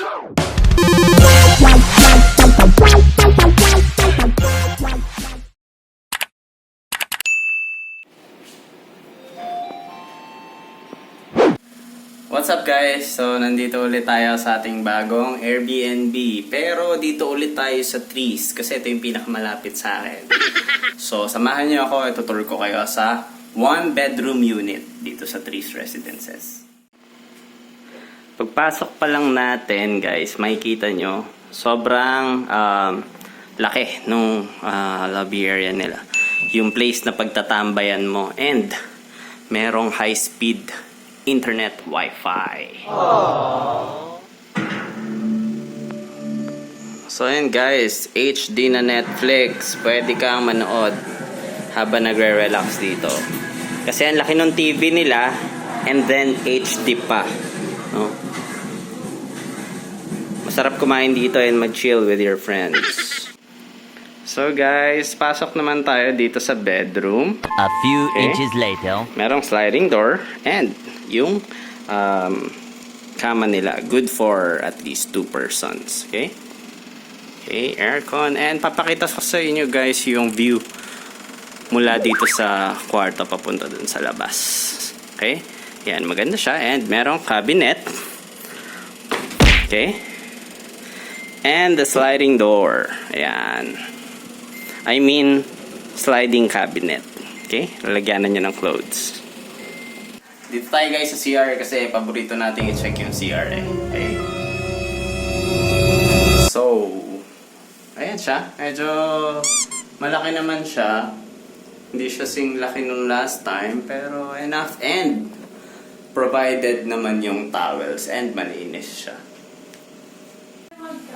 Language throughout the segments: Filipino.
What's up guys? So nandito ulit tayo sa ating bagong Airbnb. Pero dito ulit tayo sa Trees kasi ito yung pinakamalapit sa akin. So samahan niyo ako, itutur ko kayo sa 1-bedroom unit dito sa Trees Residences. Pagpasok pa lang natin guys, makikita nyo sobrang laki nung lobby area nila. Yung place na pagtatambayan mo and merong high speed internet wifi. So yun guys, HD na Netflix, pwede kang manood habang nagre-relax dito. Kasi ang laki ng TV nila and then HD pa, no? Masarap kumain dito and mag-chill with your friends. So guys, pasok naman tayo dito sa bedroom. A few inches later. Merong sliding door and yung kama nila good for at least 2 persons. Okay? Okay, aircon. And papakita ko sa inyo guys yung view mula dito sa kwarto papunta dun sa labas. Okay? Yan, maganda siya. And merong cabinet. Okay? And the sliding door. Ayan. I mean, sliding cabinet. Okay? Lalagyanan nyo ng clothes. Dito tayo guys sa CR kasi paborito natin i-check yung CR eh. Okay? So, ayan siya. Medyo malaki naman siya. Hindi siya sing laki nung last time, pero enough and provided naman yung towels and malinis siya.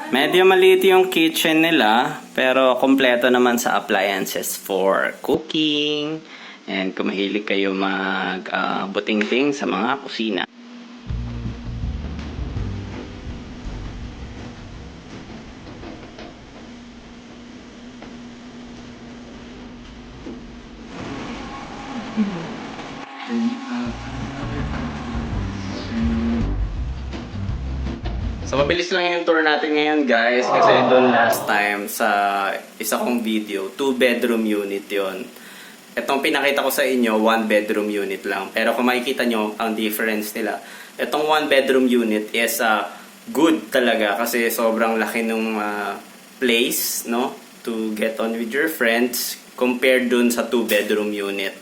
Medyo maliit yung kitchen nila, pero kompleto naman sa appliances for cooking. And kung mahilig kayo mag-buting-ting sa mga kusina. So mabilis lang yung tour natin ngayon guys kasi doon last time sa isa kong video, 2-bedroom unit yon. Itong pinakita ko sa inyo, 1-bedroom unit lang. Pero kung makikita nyo ang difference nila, itong 1-bedroom unit is good talaga kasi sobrang laki nung place, no, to get on with your friends compared dun sa 2-bedroom unit.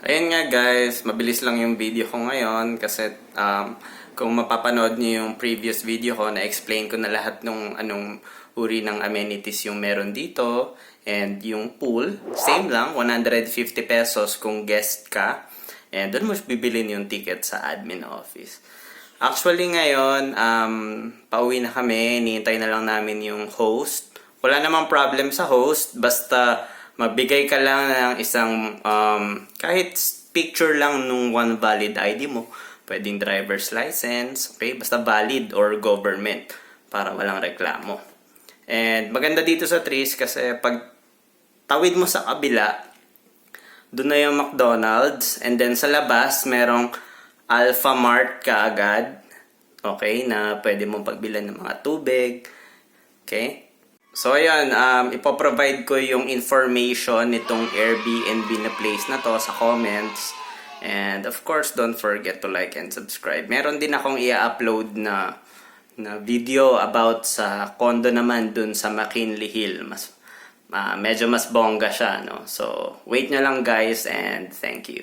Ayun nga guys, mabilis lang yung video ko ngayon kasi kung mapapanood niyo yung previous video ko, na-explain ko na lahat ng anong uri ng amenities yung meron dito. And yung pool, same lang, 150 pesos kung guest ka. And doon mo bibilin yung ticket sa admin office. Actually ngayon, pauwi na kami, hinihintay na lang namin yung host. Wala namang problem sa host, basta magbigay ka lang ng isang, kahit picture lang nung one valid ID mo. Pwedeng driver's license, okay? Basta valid or government para walang reklamo. And maganda dito sa Trees kasi pag tawid mo sa kabila, doon na yung McDonald's. And then sa labas, merong Alpha Mart kaagad. Okay? Na pwede mong pagbilan ng mga tubig. Okay? So ayun, ipoprovide ko yung information nitong Airbnb na place na to sa comments. And of course, don't forget to like and subscribe. Meron din akong i-upload na video about sa condo naman dun sa McKinley Hill. Medyo mas bongga siya, no? So, wait nyo lang guys and thank you.